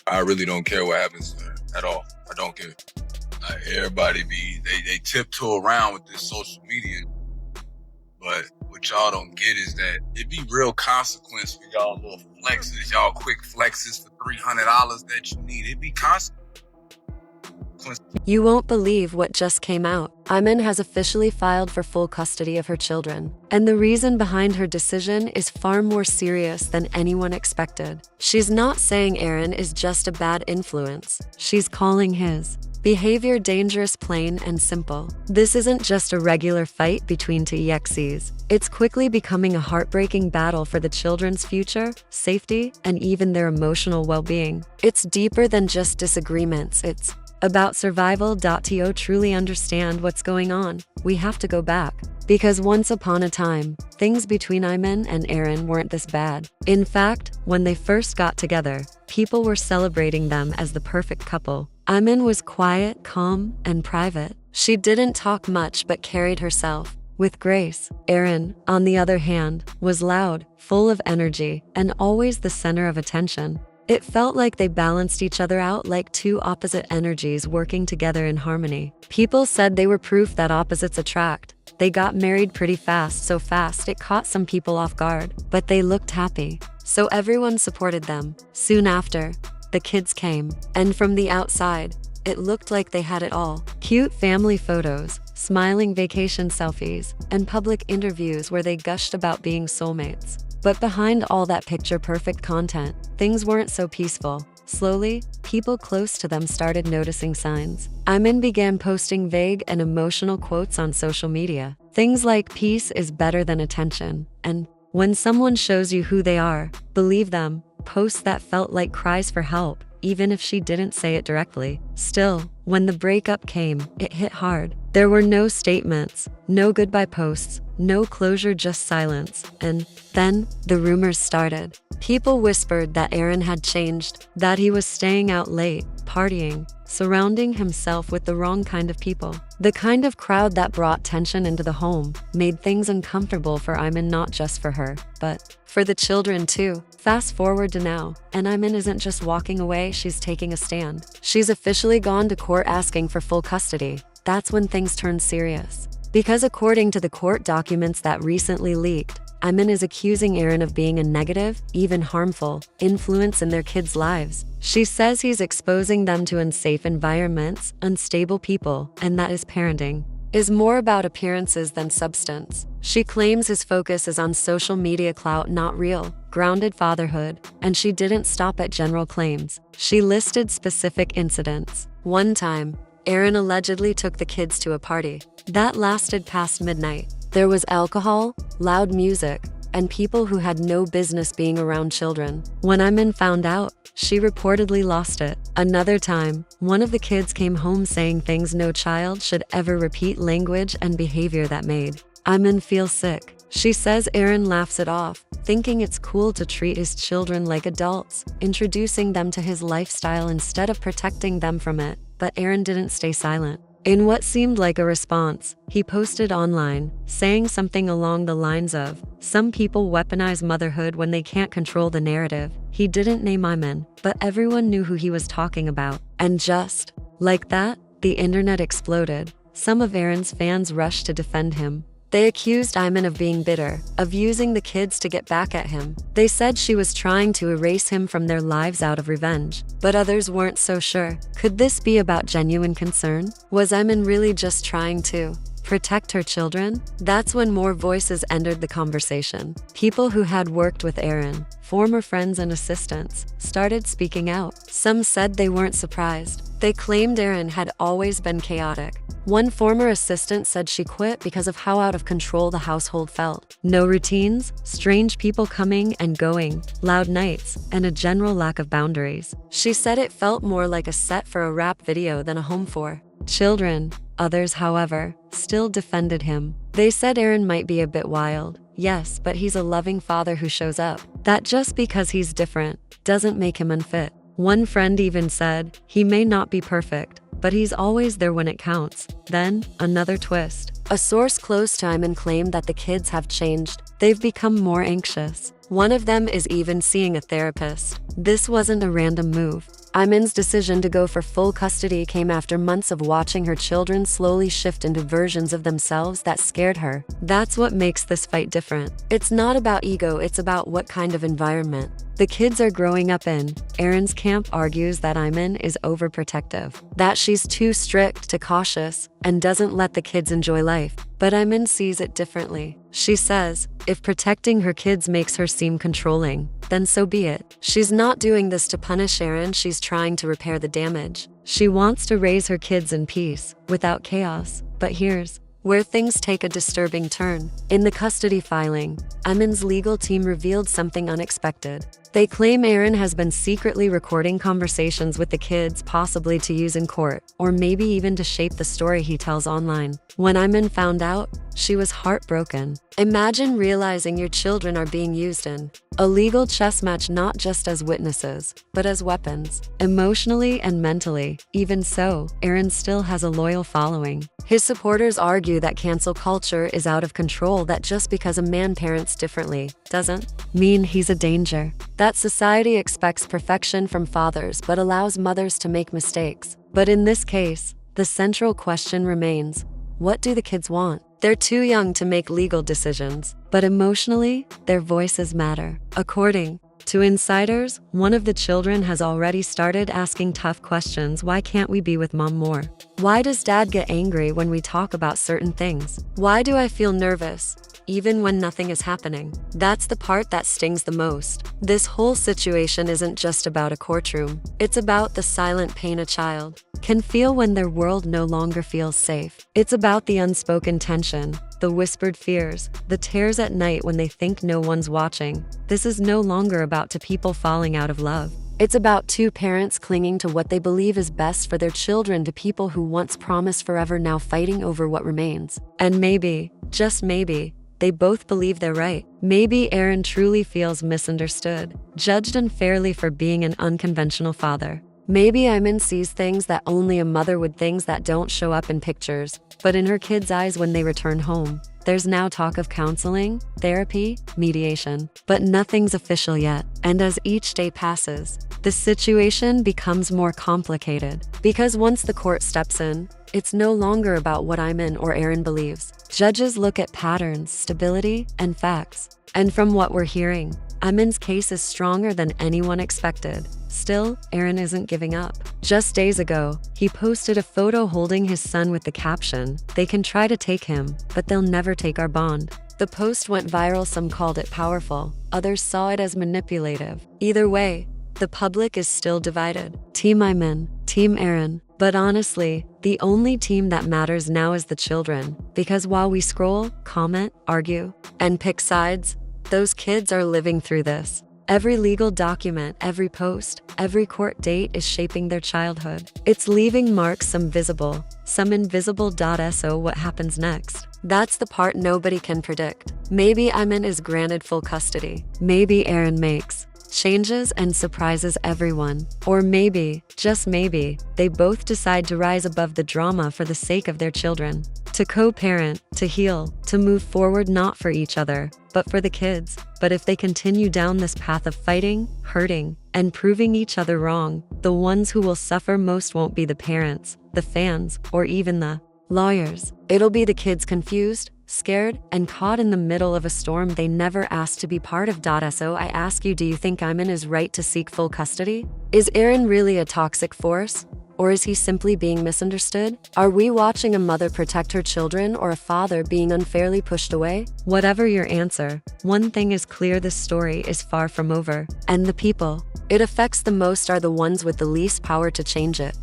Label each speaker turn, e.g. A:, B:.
A: I really don't care what happens to her at all. I don't care. Everybody they tiptoe around with this social media, but what y'all don't get is that it be real consequence for y'all little flexes, y'all quick flexes for $300 that you need. It be consequence.
B: You won't believe what just came out. Iman has officially filed for full custody of her children. And the reason behind her decision is far more serious than anyone expected. She's not saying Aaron is just a bad influence. She's calling his behavior dangerous, plain and simple. This isn't just a regular fight between two exes. It's quickly becoming a heartbreaking battle for the children's future, safety, and even their emotional well-being. It's deeper than just disagreements. It's about survival. To truly understand what's going on, we have to go back. Because once upon a time, things between Iman and Aaron weren't this bad. In fact, when they first got together, people were celebrating them as the perfect couple. Iman was quiet, calm, and private. She didn't talk much but carried herself with grace. Aaron, on the other hand, was loud, full of energy, and always the center of attention. It felt like they balanced each other out, like two opposite energies working together in harmony. People said they were proof that opposites attract. They got married pretty fast, so fast it caught some people off guard, but they looked happy. So everyone supported them. Soon after, the kids came, and from the outside, it looked like they had it all. Cute family photos, smiling vacation selfies, and public interviews where they gushed about being soulmates. But behind all that picture-perfect content, things weren't so peaceful. Slowly, people close to them started noticing signs. Iman began posting vague and emotional quotes on social media. Things like "peace is better than attention," and "when someone shows you who they are, believe them." Posts that felt like cries for help, even if she didn't say it directly. Still, when the breakup came, it hit hard. There were no statements, no goodbye posts, no closure, just silence. And then, the rumors started. People whispered that Aaron had changed, that he was staying out late, partying, surrounding himself with the wrong kind of people. The kind of crowd that brought tension into the home, made things uncomfortable for Iman, not just for her, but for the children too. Fast forward to now, and Iman isn't just walking away, she's taking a stand. She's officially gone to court asking for full custody. That's when things turn serious. Because according to the court documents that recently leaked, Iman is accusing Aaron of being a negative, even harmful, influence in their kids' lives. She says he's exposing them to unsafe environments, unstable people, and that his parenting is more about appearances than substance. She claims his focus is on social media clout, not real, grounded fatherhood, and she didn't stop at general claims. She listed specific incidents. One time, Aaron allegedly took the kids to a party that lasted past midnight. There was alcohol, loud music, and people who had no business being around children. When Iman found out, she reportedly lost it. Another time, one of the kids came home saying things no child should ever repeat, language and behavior that made Iman feel sick. She says Aaron laughs it off, thinking it's cool to treat his children like adults, introducing them to his lifestyle instead of protecting them from it. But Aaron didn't stay silent. In what seemed like a response, he posted online, saying something along the lines of, "Some people weaponize motherhood when they can't control the narrative." He didn't name Iman, but everyone knew who he was talking about. And just like that, the internet exploded. Some of Aaron's fans rushed to defend him. They accused Iman of being bitter, of using the kids to get back at him. They said she was trying to erase him from their lives out of revenge. But others weren't so sure. Could this be about genuine concern? Was Iman really just trying to protect her children? That's when more voices entered the conversation. People who had worked with Aaron, former friends and assistants, started speaking out. Some said they weren't surprised. They claimed Aaron had always been chaotic. One former assistant said she quit because of how out of control the household felt. No routines, strange people coming and going, loud nights, and a general lack of boundaries. She said it felt more like a set for a rap video than a home for children. Others, however, still defended him. They said Aaron might be a bit wild, yes, but he's a loving father who shows up. That just because he's different doesn't make him unfit. One friend even said, he may not be perfect, but he's always there when it counts. Then, another twist. A source close to Iman claimed that the kids have changed. They've become more anxious. One of them is even seeing a therapist. This wasn't a random move. Iman's decision to go for full custody came after months of watching her children slowly shift into versions of themselves that scared her. That's what makes this fight different. It's not about ego, it's about what kind of environment the kids are growing up in. Erin's camp argues that Iman is overprotective, that she's too strict, too cautious, and doesn't let the kids enjoy life. But Iman sees it differently. She says, if protecting her kids makes her seem controlling, then so be it. She's not doing this to punish Erin, she's trying to repair the damage. She wants to raise her kids in peace, without chaos. But here's where things take a disturbing turn. In the custody filing, Iman's legal team revealed something unexpected. They claim Erin has been secretly recording conversations with the kids, possibly to use in court, or maybe even to shape the story he tells online. When Iman found out, she was heartbroken. Imagine realizing your children are being used in a legal chess match, not just as witnesses, but as weapons, emotionally and mentally. Even so, Erin still has a loyal following. His supporters argue that cancel culture is out of control, that just because a man parents differently doesn't mean he's a danger. That society expects perfection from fathers but allows mothers to make mistakes. But in this case, the central question remains, what do the kids want? They're too young to make legal decisions, but emotionally, their voices matter. According to insiders, one of the children has already started asking tough questions. Why can't we be with mom more? Why does dad get angry when we talk about certain things? Why do I feel nervous, even when nothing is happening? That's the part that stings the most. This whole situation isn't just about a courtroom. It's about the silent pain a child can feel when their world no longer feels safe. It's about the unspoken tension, the whispered fears, the tears at night when they think no one's watching. This is no longer about two people falling out of love. It's about two parents clinging to what they believe is best for their children, to people who once promised forever now fighting over what remains. And maybe, just maybe, they both believe they're right. Maybe Erin truly feels misunderstood, judged unfairly for being an unconventional father. Maybe Iman sees things that only a mother would, things that don't show up in pictures, but in her kids' eyes when they return home. There's now talk of counseling, therapy, mediation, but nothing's official yet. And as each day passes, the situation becomes more complicated. Because once the court steps in, it's no longer about what Iman or Erin believes. Judges look at patterns, stability, and facts. And from what we're hearing, Iman's case is stronger than anyone expected. Still, Erin isn't giving up. Just days ago, he posted a photo holding his son with the caption, "They can try to take him, but they'll never take our bond." The post went viral. Some called it powerful, others saw it as manipulative. Either way, the public is still divided. Team Iman, Team Erin. But honestly, the only team that matters now is the children. Because while we scroll, comment, argue, and pick sides, those kids are living through this. Every legal document, every post, every court date is shaping their childhood. It's leaving marks, some visible, some invisible. So what happens next? That's the part nobody can predict. Maybe Iman is granted full custody. Maybe Erin makes changes and surprises everyone. Or maybe, just maybe, they both decide to rise above the drama for the sake of their children. To co-parent, to heal, to move forward, not for each other, but for the kids. But if they continue down this path of fighting, hurting, and proving each other wrong, the ones who will suffer most won't be the parents, the fans, or even the lawyers. It'll be the kids, confused, scared, and caught in the middle of a storm they never asked to be part of. So I ask you, do you think Iman is right to seek full custody? Is Erin really a toxic force? Or is he simply being misunderstood? Are we watching a mother protect her children, or a father being unfairly pushed away? Whatever your answer, one thing is clear: this story is far from over. And the people it affects the most are the ones with the least power to change it.